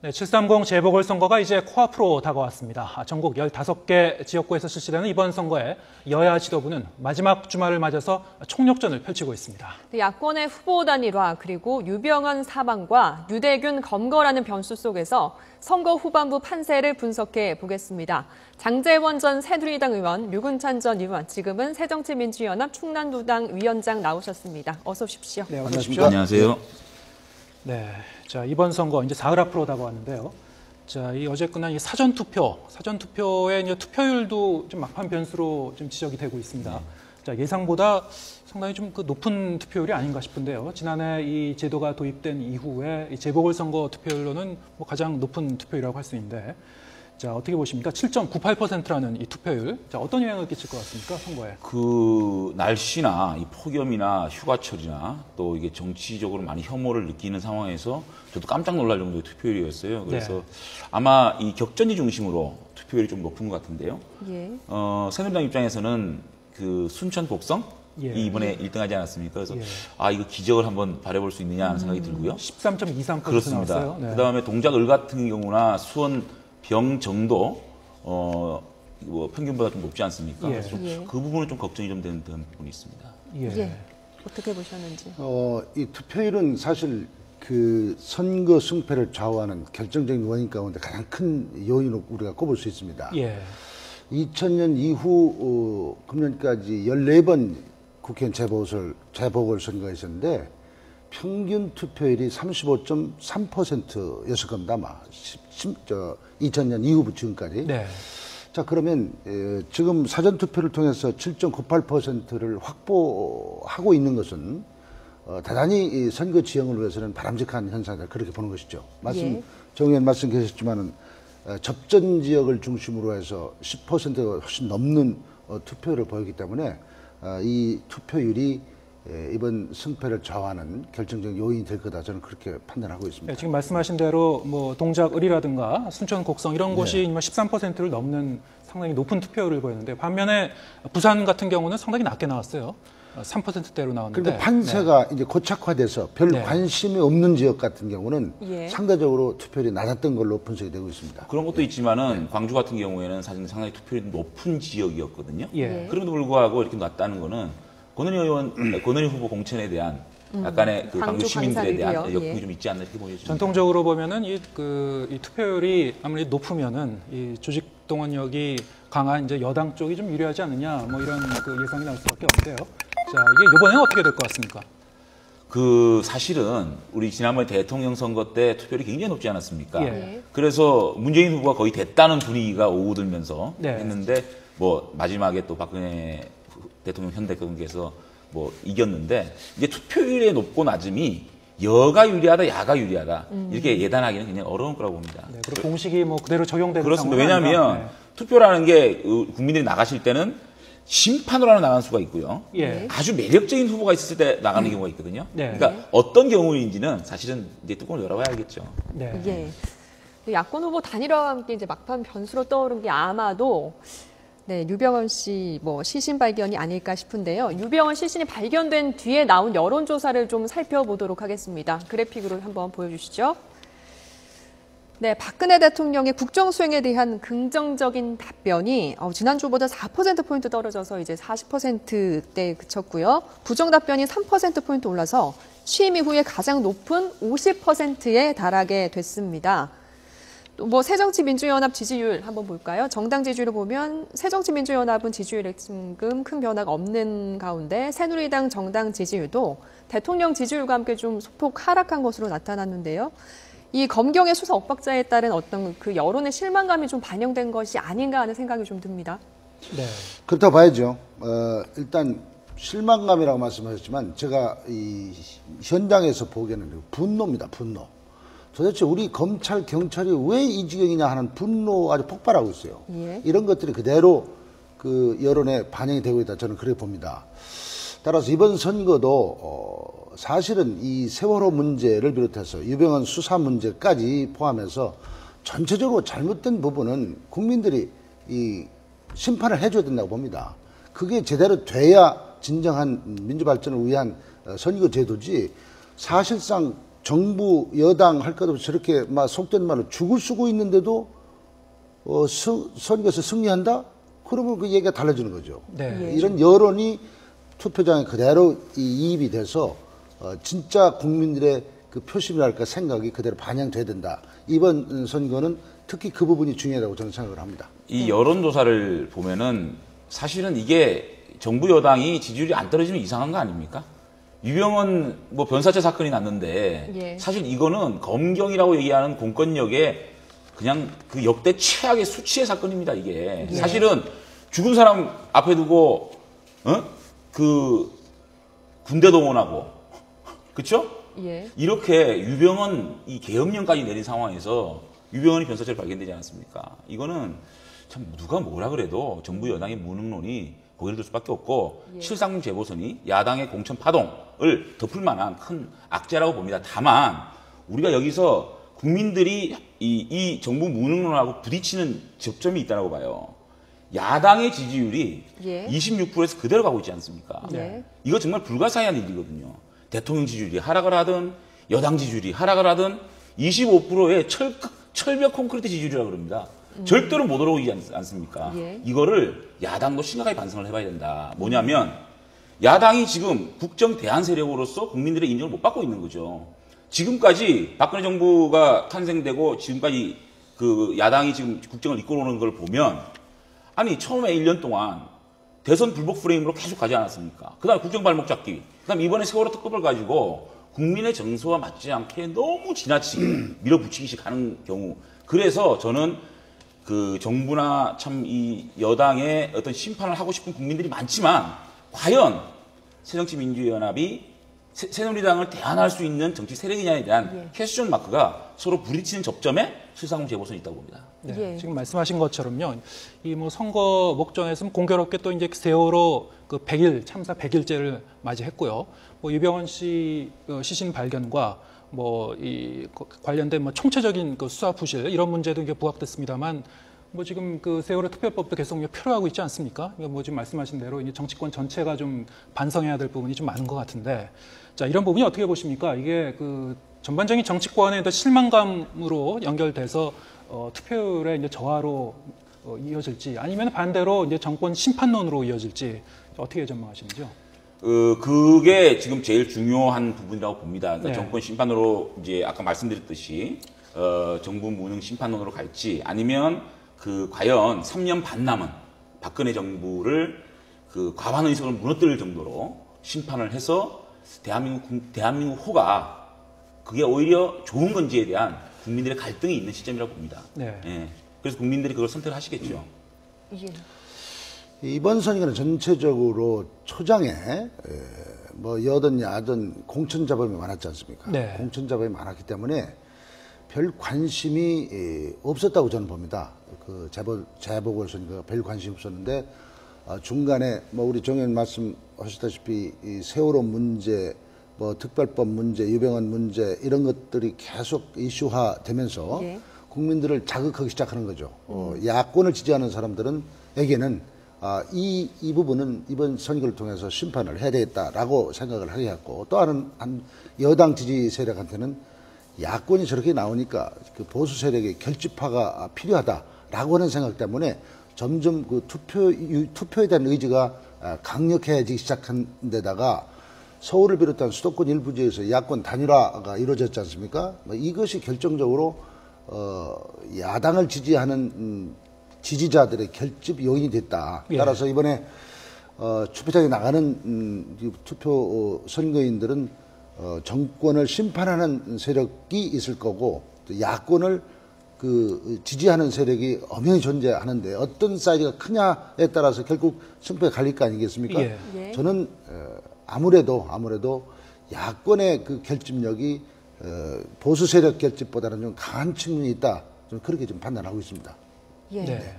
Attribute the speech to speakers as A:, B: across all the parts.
A: 네, 730 재보궐선거가 이제 코앞으로 다가왔습니다. 전국 15개 지역구에서 실시되는 이번 선거에 여야 지도부는 마지막 주말을 맞아서 총력전을 펼치고 있습니다.
B: 야권의 후보 단일화 그리고 유병헌 사망과 유대균 검거라는 변수 속에서 선거 후반부 판세를 분석해 보겠습니다. 장제원 전 새누리당 의원, 류근찬 전 의원, 지금은 새정치민주연합 충남도당 위원장 나오셨습니다. 어서 오십시오.
A: 네, 어서 오십시오.
C: 안녕하세요.
A: 네, 자 이번 선거 이제 사흘 앞으로 다가왔는데요. 자, 이 어제 끝난 이 사전 투표의 이제 투표율도 좀 막판 변수로 좀 지적이 되고 있습니다. 자, 예상보다 상당히 좀 높은 투표율이 아닌가 싶은데요. 지난해 이 제도가 도입된 이후에 이 재보궐선거 투표율로는 뭐 가장 높은 투표율이라고 할 수 있는데, 자 어떻게 보십니까? 7.98%라는 이 투표율, 자 어떤 영향을 끼칠 것 같습니까, 선거에?
C: 그 날씨나 이 폭염이나 휴가철이나 또 이게 정치적으로 많이 혐오를 느끼는 상황에서 저도 깜짝 놀랄 정도의 투표율이었어요. 그래서
A: 네.
C: 아마 이 격전지 중심으로 투표율이 좀 높은 것 같은데요.
B: 예.
C: 새누리당 입장에서는 그 순천 곡성
A: 예.
C: 이 이번에 1등하지 않았습니까? 그래서
A: 예.
C: 아 이거 기적을 한번 바라볼 수 있느냐 하는 생각이 들고요.
A: 13.23%
C: 그렇습니다.
A: 나왔어요. 네.
C: 그다음에 동작을 같은 경우나 수원 병 정도 뭐 평균보다 좀 높지 않습니까?
A: 예.
C: 그래서 좀
B: 예.
C: 그 부분은 좀 걱정이 좀 되는 부분이 있습니다.
A: 예.
B: 예. 어떻게 보셨는지.
D: 이 투표율은 사실 그 선거 승패를 좌우하는 결정적인 원인 가운데 가장 큰 요인으로 우리가 꼽을 수 있습니다.
A: 예. 2000년
D: 이후 금년까지 14번 국회의원 재보궐선거가 있었는데 평균 투표율이 35.3%였을 겁니다. 아마 2000년 이후부터 지금까지.
A: 네.
D: 자, 그러면 지금 사전투표를 통해서 7.98%를 확보하고 있는 것은 대단히 이 선거 지형을 위해서는 바람직한 현상이다, 그렇게 보는 것이죠.
B: 예.
D: 정 의원 말씀하셨지만은 접전 지역을 중심으로 해서 10%가 훨씬 넘는 투표율을 보이기 때문에 이 투표율이 이번 승패를 좌우하는 결정적 요인이 될 거다, 저는 그렇게 판단하고 있습니다.
A: 네, 지금 말씀하신 대로 뭐 동작을이라든가 순천 곡성 이런 곳이
D: 네.
A: 13%를 넘는 상당히 높은 투표율을 보였는데, 반면에 부산 같은 경우는 상당히 낮게 나왔어요. 3%대로 나왔는데.
D: 그리고 판세가 이제 고착화돼서 별
A: 네.
D: 관심이 없는 지역 같은 경우는
B: 예.
D: 상대적으로 투표율이 낮았던 걸로 분석이 되고 있습니다.
C: 그런 것도 있지만은 광주 같은 경우에는 사실 상당히 투표율이 높은 지역이었거든요.
A: 예.
C: 그럼에도 불구하고 이렇게 낮다는 거는 권은희 후보 공천에 대한 약간의 그 광주 시민들에 대한
B: 광주
C: 역풍이
B: 예.
C: 좀 있지 않나 이렇게 보여집니다.
A: 전통적으로 보면은 이 투표율이 아무리 높으면은 이 조직 동원력이 강한 이제 여당 쪽이 좀 유리하지 않느냐, 뭐 이런 그 예상이 나올 수밖에 없는데요. 자, 이게 이번에는 어떻게 될 것 같습니까?
C: 그 사실은 우리 지난번 대통령 선거 때 투표율이 굉장히 높지 않았습니까?
A: 예.
C: 그래서 문재인 후보가 거의 됐다는 분위기가 오고들면서
A: 네.
C: 했는데 뭐 마지막에 또 박근혜 대통령 현대권께서 뭐 이겼는데, 이제 투표율의 높고 낮음이 여가 유리하다, 야가 유리하다 이렇게 예단하기는 굉장히 어려운 거라고 봅니다.
A: 네, 그리고 공식이 뭐 그대로 적용되는
C: 그렇습니다.
A: 상황은
C: 왜냐하면
A: 아니라,
C: 투표라는 게 국민들이 나가실 때는 심판으로 나갈 수가 있고요.
A: 예.
C: 아주 매력적인 후보가 있을 때 나가는 경우가 있거든요.
A: 네.
C: 그러니까 어떤 경우인지는 사실은 이제 뚜껑을 열어봐야 알겠죠.
A: 네.
B: 예. 야권 후보 단일화와 함께 이제 막판 변수로 떠오른 게 아마도 유병헌 씨 뭐 시신 발견이 아닐까 싶은데요. 유병헌 시신이 발견된 뒤에 나온 여론조사를 좀 살펴보도록 하겠습니다. 그래픽으로 한번 보여주시죠. 네, 박근혜 대통령의 국정 수행에 대한 긍정적인 답변이 지난주보다 4%포인트 떨어져서 이제 40%대에 그쳤고요. 부정 답변이 3%포인트 올라서 취임 이후에 가장 높은 50%에 달하게 됐습니다. 뭐 새정치민주연합 지지율 한번 볼까요? 정당 지지율을 보면 새정치민주연합은 지지율에 지금 큰 변화가 없는 가운데 새누리당 정당 지지율도 대통령 지지율과 함께 좀 소폭 하락한 것으로 나타났는데요. 이 검경의 수사 엇박자에 따른 어떤 그 여론의 실망감이 좀 반영된 것이 아닌가 하는 생각이 좀 듭니다.
A: 네.
D: 그렇다고 봐야죠. 일단 실망감이라고 말씀하셨지만 제가 이 현장에서 보기에는 분노입니다. 분노. 도대체 우리 검찰, 경찰이 왜 이 지경이냐 하는 분노가 아주 폭발하고 있어요.
B: 예.
D: 이런 것들이 그대로 그 여론에 반영이 되고 있다, 저는 그렇게 봅니다. 따라서 이번 선거도 사실은 이 세월호 문제를 비롯해서 유병헌 수사 문제까지 포함해서 전체적으로 잘못된 부분은 국민들이 이 심판을 해줘야 된다고 봅니다. 그게 제대로 돼야 진정한 민주발전을 위한 선거 제도지, 사실상 정부 여당 할 것 없이 저렇게 막 속된 말로 죽을 쓰고 있는데도 선거에서 승리한다? 그러면 그 얘기가 달라지는 거죠.
A: 네.
D: 이런 여론이 투표장에 그대로 이입이 돼서 진짜 국민들의 그 표심이랄까 생각이 그대로 반영돼야 된다. 이번 선거는 특히 그 부분이 중요하다고 저는 생각을 합니다.
C: 이 여론조사를 보면은 사실은 이게 정부 여당이 지지율이 안 떨어지면 이상한 거 아닙니까? 유병헌 뭐 변사체 사건이 났는데
B: 예.
C: 사실 이거는 검경이라고 얘기하는 공권력의 그냥 그 역대 최악의 수치의 사건입니다. 이게 사실은 죽은 사람 앞에 두고 그 군대 동원하고 그렇죠?
B: 예.
C: 이렇게 유병헌 이 계엄령까지 내린 상황에서 유병헌이 변사체로 발견되지 않았습니까? 이거는 참 누가 뭐라 그래도 정부 여당의 무능론이 고개를 들 수밖에 없고 칠상공 재보선이 야당의 공천 파동을 덮을 만한 큰 악재라고 봅니다. 다만 우리가 여기서 국민들이 이 정부 무능론하고 부딪히는 접점이 있다고 봐요. 야당의 지지율이
B: 예.
C: 26%에서 그대로 가고 있지 않습니까?
B: 네.
C: 이거 정말 불가사의한 일이거든요. 대통령 지지율이 하락을 하든 여당 지지율이 하락을 하든 25%의 철벽 콘크리트 지지율이라고 그럽니다. 절대로 못 오르지 않습니까?
B: 예.
C: 이거를 야당도 심각하게 반성을 해봐야 된다. 뭐냐면 야당이 지금 국정 대안 세력으로서 국민들의 인정을 못 받고 있는 거죠. 지금까지 박근혜 정부가 탄생되고 지금까지 그 야당이 지금 국정을 이끌어오는 걸 보면 아니 처음에 1년 동안 대선 불복 프레임으로 계속 가지 않았습니까? 그다음에 국정 발목 잡기, 그다음 이번에 세월호 특검을 가지고 국민의 정서와 맞지 않게 너무 지나치게 밀어붙이기식 하는 경우. 그래서 저는 그 정부나 참 이 여당의 어떤 심판을 하고 싶은 국민들이 많지만 과연 새정치민주연합이 새누리당을 대안할 수 있는 정치 세력이냐에 대한 퀘스천 마크가 서로 부딪히는 접점에 실상공 재보선이 있다고 봅니다.
A: 네,
B: 예.
A: 지금 말씀하신 것처럼요. 이 뭐 선거 목전에서는 공교롭게 또 이제 세월호 그 100일 참사 100일째를 맞이했고요. 뭐 유병헌 씨 시신 발견과 뭐 이 관련된 뭐 총체적인 그 수사 부실 이런 문제도 이게 부각됐습니다만 뭐 지금 그 세월호 특별법도 계속 표류하고 있지 않습니까? 뭐 지금 말씀하신 대로 이제 정치권 전체가 좀 반성해야 될 부분이 좀 많은 것 같은데, 자 이런 부분이 어떻게 보십니까? 이게 그 전반적인 정치권의 실망감으로 연결돼서 투표율의 이제 저하로 이어질지 아니면 반대로 이제 정권 심판론으로 이어질지 어떻게 전망하시는지요?
C: 그게 지금 제일 중요한 부분이라고 봅니다. 그러니까
A: 네.
C: 정권 심판으로 이제 아까 말씀드렸듯이 정부 무능 심판론으로 갈지 아니면 그 과연 3년 반 남은 박근혜 정부를 그 과반 의석을 무너뜨릴 정도로 심판을 해서 대한민국 호가 그게 오히려 좋은 건지에 대한 국민들의 갈등이 있는 시점이라고 봅니다.
A: 네.
C: 예. 그래서 국민들이 그걸 선택하시겠죠.
B: 예.
D: 이번 선거는 전체적으로 초장에 뭐 여든 야든 공천 잡음이 많았지 않습니까?
A: 네.
D: 공천 잡음이 많았기 때문에 별 관심이 없었다고 저는 봅니다. 그 재보궐선거 별 관심이 없었는데 중간에 뭐 우리 정 의원 말씀하셨다시피 이 세월호 문제, 뭐 특별법 문제, 유병헌 문제 이런 것들이 계속 이슈화되면서
B: 예.
D: 국민들을 자극하기 시작하는 거죠. 야권을 지지하는 사람들에게는 이 부분은 이번 선거를 통해서 심판을 해야 되겠다라고 생각을 하게 했고, 또 한 여당 지지 세력한테는 야권이 저렇게 나오니까 그 보수 세력의 결집화가 필요하다라고 하는 생각 때문에 점점 그 투표에 대한 의지가 강력해지기 시작한 데다가 서울을 비롯한 수도권 일부 지역에서 야권 단일화가 이루어졌지 않습니까? 뭐 이것이 결정적으로 야당을 지지하는 지지자들의 결집 요인이 됐다.
A: 예.
D: 따라서 이번에 투표장에 나가는 투표 선거인들은 정권을 심판하는 세력이 있을 거고 또 야권을 그 지지하는 세력이 엄연히 존재하는데 어떤 사이즈가 크냐에 따라서 결국 승패가 갈릴 거 아니겠습니까?
A: 예.
B: 예.
D: 저는 아무래도 야권의 그 결집력이 보수 세력 결집보다는 좀 강한 측면이 있다. 저는 그렇게 좀 판단하고 있습니다.
B: 예.
A: 네.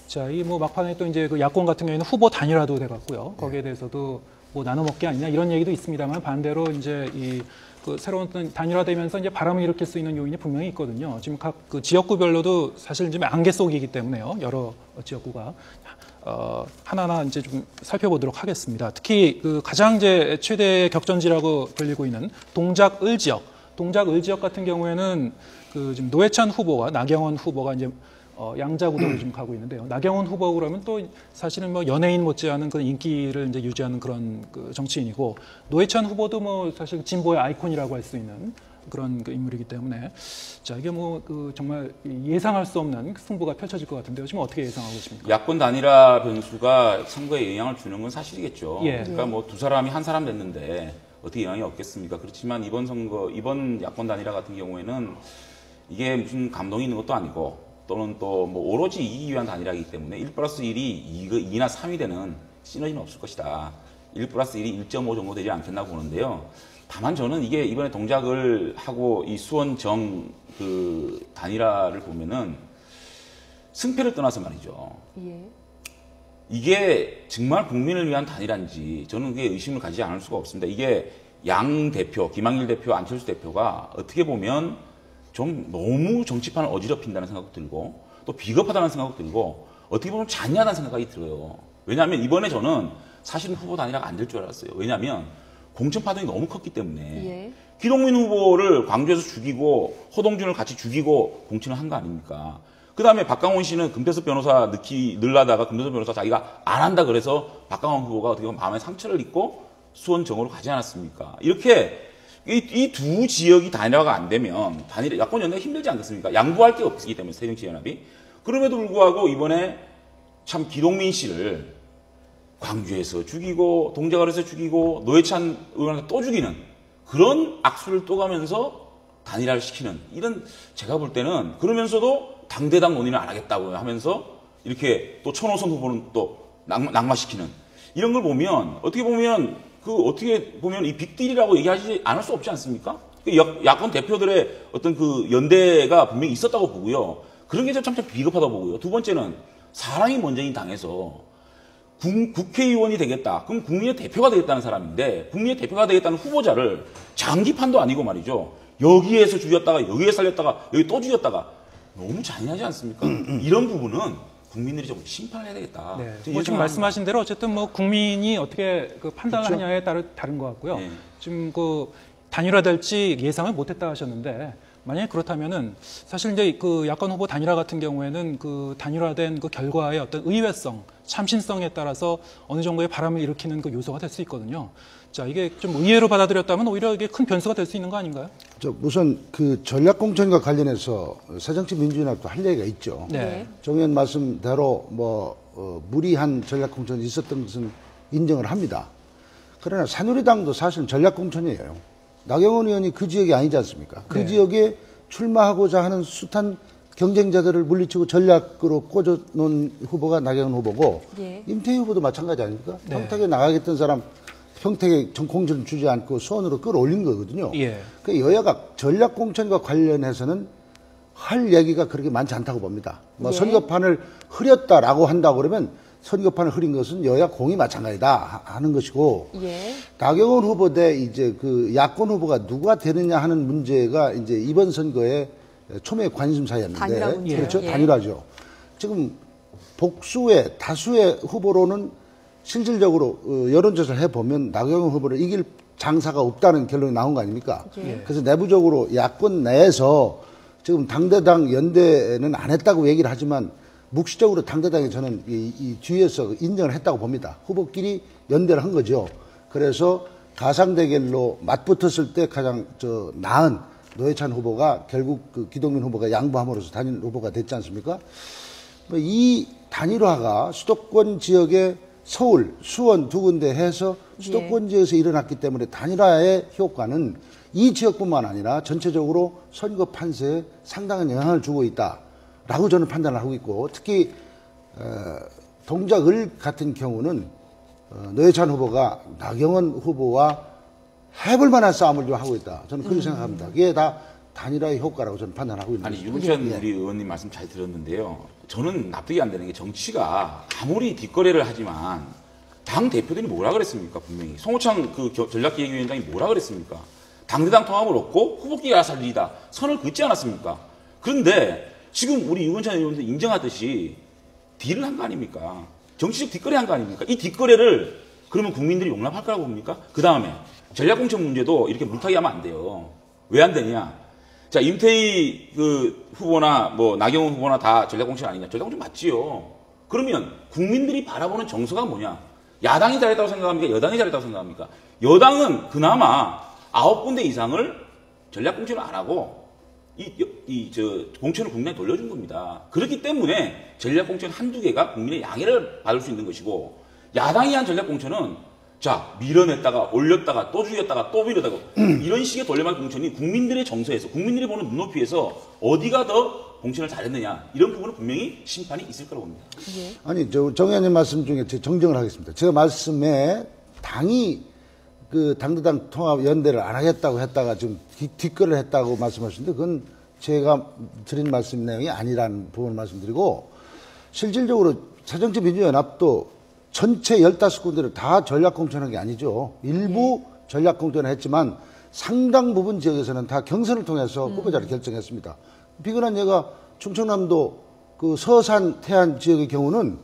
A: 자, 이 뭐 막판에 또 이제 그 야권 같은 경우에는 후보 단일화도 돼갔고요. 거기에 대해서도 뭐 나눠 먹기 아니냐 이런 얘기도 있습니다만 반대로 이제 이 그 새로운 단일화되면서 이제 바람을 일으킬 수 있는 요인이 분명히 있거든요. 지금 각 그 지역구별로도 사실 지금 안개 속이기 때문에요. 여러 지역구가 하나하나 이제 좀 살펴보도록 하겠습니다. 특히 그 가장 이제 최대 격전지라고 불리고 있는 동작 을 지역. 동작 을 지역 같은 경우에는 그 지금 노회찬 후보와 나경원 후보가 이제 양자 구도로 좀 가고 있는데요. 나경원 후보 그러면 또 사실은 뭐 연예인 못지않은 그런 인기를 이제 유지하는 그런 그 정치인이고, 노회찬 후보도 뭐 사실 진보의 아이콘이라고 할 수 있는 그런 그 인물이기 때문에, 자 이게 뭐 그 정말 예상할 수 없는 승부가 펼쳐질 것 같은데요. 지금 어떻게 예상하고 계십니까?
C: 야권 단일화 변수가 선거에 영향을 주는 건 사실이겠죠.
A: 예.
C: 그러니까 뭐 두 사람이 한 사람 됐는데 어떻게 영향이 없겠습니까? 그렇지만 이번 선거, 이번 야권 단일화 같은 경우에는 이게 무슨 감동이 있는 것도 아니고, 또는 또 뭐 오로지 이기기 위한 단일화이기 때문에 1+1이 2나 3이 되는 시너지는 없을 것이다. 1+1이 1.5 정도 되지 않겠나 보는데요. 다만 저는 이게 이번에 동작을 하고 이 수원정 그 단일화를 보면은 승패를 떠나서 말이죠.
B: 예.
C: 이게 정말 국민을 위한 단일화인지 저는 그게 의심을 가지지 않을 수가 없습니다. 이게 양 대표, 김한길 대표, 안철수 대표가 어떻게 보면 좀 너무 정치판을 어지럽힌다는 생각도 들고, 또 비겁하다는 생각도 들고, 어떻게 보면 잔인하다는 생각이 들어요. 왜냐하면 이번에 저는 사실은 후보 단일화가 안 될 줄 알았어요. 왜냐하면 공천 파동이 너무 컸기 때문에.
B: 예.
C: 기동민 후보를 광주에서 죽이고 호동준을 같이 죽이고 공천을 한 거 아닙니까? 그 다음에 박강원 씨는 금태섭 변호사 넣으려다가 금태섭 변호사 자기가 안 한다 그래서 박강원 후보가 어떻게 보면 마음에 상처를 입고 수원정으로 가지 않았습니까? 이렇게 이 두 지역이 단일화가 안 되면 야권 연대가 힘들지 않겠습니까? 양보할 게 없기 때문에 새정치연합이. 그럼에도 불구하고 이번에 참 기동민 씨를 광주에서 죽이고 동작을해서 죽이고 노회찬 의원한테 또 죽이는 그런 악수를 또 가면서 단일화를 시키는, 이런 제가 볼 때는, 그러면서도 당대당 논의를 안 하겠다고 하면서 이렇게 또 천호선 후보는 또 낙마시키는, 이런 걸 보면 어떻게 보면 이 빅딜이라고 얘기하지 않을 수 없지 않습니까? 야권 대표들의 어떤 그 연대가 분명히 있었다고 보고요. 그런 게 참 비겁하다고 보고요. 두 번째는 사람이 먼저인 당에서 국회의원이 되겠다. 그럼 국민의 대표가 되겠다는 사람인데, 국민의 대표가 되겠다는 후보자를 장기판도 아니고 말이죠. 여기에서 죽였다가 여기에 살렸다가 여기 또 죽였다가 너무 잔인하지 않습니까? 이런 부분은 국민들이 좀 심판을 해야 되겠다.
A: 네. 뭐 지금 말씀하신 대로 어쨌든 뭐 국민이 어떻게 그 판단을
D: 그렇죠.
A: 하냐에 따라 다른 것 같고요.
C: 네.
A: 지금 그 단일화될지 예상을 못했다 하셨는데, 만약에 그렇다면은 사실 이제 그 야권 후보 단일화 같은 경우에는 그 단일화된 그 결과의 어떤 의외성, 참신성에 따라서 어느 정도의 바람을 일으키는 그 요소가 될 수 있거든요. 자, 이게 좀 의외로 받아들였다면 오히려 이게 큰 변수가 될 수 있는 거 아닌가요?
D: 우선 그 전략공천과 관련해서 새정치민주연합도 할 얘기가 있죠.
A: 네.
D: 정 의원 말씀대로 무리한 전략공천이 있었던 것은 인정을 합니다. 그러나 새누리당도 사실 전략공천이에요. 나경원 의원이 그 지역이 아니지 않습니까? 그
A: 네.
D: 지역에 출마하고자 하는 숱한 경쟁자들을 물리치고 전략으로 꽂아놓은 후보가 나경원 후보고,
B: 예.
D: 임태희 후보도 마찬가지 아닙니까?
A: 네.
D: 평택에 나가겠던 사람 평택에 공천 주지 않고 수원으로 끌어올린 거거든요.
A: 예.
D: 그 여야가 전략공천과 관련해서는 할 얘기가 그렇게 많지 않다고 봅니다. 뭐
B: 예.
D: 선거판을 흐렸다라고 한다고 그러면 선거판을 흐린 것은 여야 공이 마찬가지다 하는 것이고,
B: 예.
D: 나경원 후보 대 이제 그 야권 후보가 누가 되느냐 하는 문제가 이제 이번 선거의 초미의 관심사였는데,
B: 단일화 문제요.
D: 그렇죠?
B: 예.
D: 단일화죠. 지금 복수의 다수의 후보로는 실질적으로 여론조사를 해보면 나경원 후보를 이길 장사가 없다는 결론이 나온 거 아닙니까?
B: 예.
D: 그래서 내부적으로 야권 내에서 지금 당대당 연대는 안 했다고 얘기를 하지만 묵시적으로 당대당이 저는 이 뒤에서 인정을 했다고 봅니다. 후보끼리 연대를 한 거죠. 그래서 가상대결로 맞붙었을 때 가장 나은 노회찬 후보가 결국 그 기동민 후보가 양보함으로써 단일 후보가 됐지 않습니까? 이 단일화가 수도권 지역의 서울, 수원 두 군데 해서 수도권 지역에서 일어났기 때문에 단일화의 효과는 이 지역뿐만 아니라 전체적으로 선거 판세에 상당한 영향을 주고 있다라고 저는 판단을 하고 있고, 특히 동작을 같은 경우는 노회찬 후보가 나경원 후보와 해볼 만한 싸움을 좀 하고 있다. 저는 그렇게 생각합니다. 이게 다 단일화의 효과라고 저는 판단하고 있는
C: 아니,
D: 거죠.
C: 유근찬
D: 예.
C: 우리 의원님 말씀 잘 들었는데요. 저는 납득이 안 되는 게, 정치가 아무리 뒷거래를 하지만 당 대표들이 뭐라 그랬습니까? 분명히 송호창 그 전략기획위원장이 뭐라 그랬습니까? 당대당 통합을 얻고 후보끼리 살리다 선을 긋지 않았습니까? 그런데 지금 우리 유근찬 의원도 인정하듯이 딜을 한 거 아닙니까? 정치적 뒷거래 한 거 아닙니까? 이 뒷거래를 그러면 국민들이 용납할 거라고 봅니까? 그 다음에 전략공천 문제도 이렇게 물타기 하면 안 돼요. 왜 안 되냐? 자, 임태희 그 후보나 뭐 나경원 후보나 다 전략공천 아니냐? 전략공천 맞지요. 그러면 국민들이 바라보는 정서가 뭐냐? 야당이 잘했다고 생각합니까? 여당이 잘했다고 생각합니까? 여당은 그나마 9군데 이상을 전략공천을 안 하고 공천을 국민에 돌려준 겁니다. 그렇기 때문에 전략공천 한두 개가 국민의 양해를 받을 수 있는 것이고, 야당이 한 전략공천은 자, 밀어냈다가 올렸다가 또 죽였다가 또 밀어다가 이런 식의 돌려말 공천이 국민들의 정서에서, 국민들이 보는 눈높이에서 어디가 더 공천을 잘했느냐, 이런 부분은 분명히 심판이 있을 거라고 봅니다.
B: 예.
D: 아니, 정 의원님 말씀 중에 제가 정정을 하겠습니다. 제가 말씀에 당이 그 당대당 통합 연대를 안 하겠다고 했다가 지금 뒷거를 했다고 말씀하시는데, 그건 제가 드린 말씀 내용이 아니라는 부분을 말씀드리고, 실질적으로 새정치민주연합도 전체 15군데를 다 전략공천한 게 아니죠. 일부 전략공천을 했지만 상당 부분 지역에서는 다 경선을 통해서 후보자를 결정했습니다. 비근한 예가 충청남도 그 서산, 태안 지역의 경우는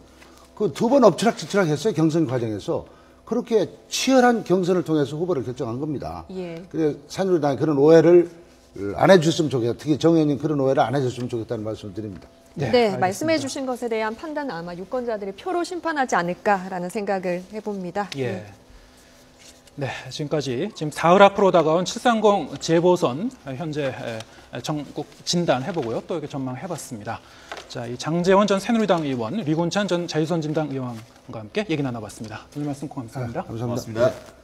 D: 그 2번 엎치락뒤치락 했어요. 경선 과정에서. 그렇게 치열한 경선을 통해서 후보를 결정한 겁니다.
B: 예.
D: 그래서 새누리당이 그런 오해를 안 해줬으면 좋겠다. 특히 정 의원님 그런 오해를 안 해줬으면 좋겠다는 말씀을 드립니다.
B: 네,
A: 알겠습니다.
B: 말씀해 주신 것에 대한 판단은 아마 유권자들이 표로 심판하지 않을까라는 생각을 해봅니다.
A: 예. 네, 지금까지 지금 사흘 앞으로 다가온 730 재보선 현재 전국 진단 해보고요. 또 이렇게 전망해봤습니다. 자, 이 장제원 전 새누리당 의원, 리군찬 전 자유선진당 의원과 함께 얘기 나눠봤습니다. 오늘 말씀 고맙습니다.
D: 감사합니다.
C: 고맙습니다.